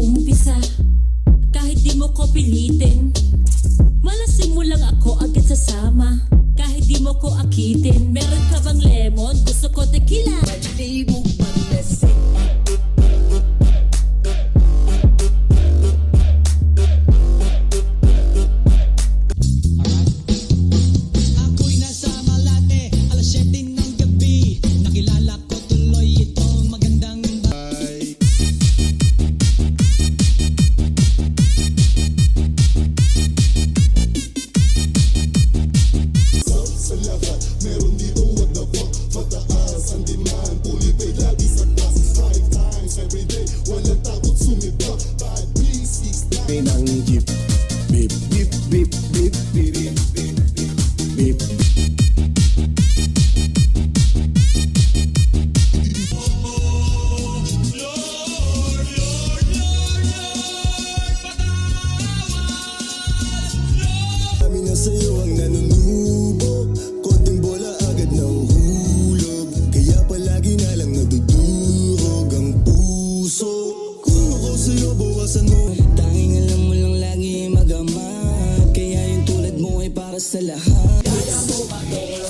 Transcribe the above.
umpisa, kahit di mo ko pilitin. Malasing mo lang ako agad sasama, kahit di mo ko akitin. Meron ka bang lemon? Gusto ko tequila. Malibog maglasing. Ako'y nasa Malate, alas 7 ng gabi. Nakilala ko tuloy itong magandang bahay. Sa lahat, meron dito what the fuck. Mataas ang demand, fully paid, lagi sa taas. 5 times everyday, walang takot sumiba. Bad B6 ng jeep. Beep, beep, beep, beep, beep, beep, beep, beep. Kami na sa'yo ang nanunubo, konting bola agad nahuhulog. Kaya palagi na lang nadudurog ang puso. Kung ako sa'yo, bawasan mo. Tanging alam mo lang lagi magamat, kaya yung tulad mo ay para sa lahat. Kaya mo ba to?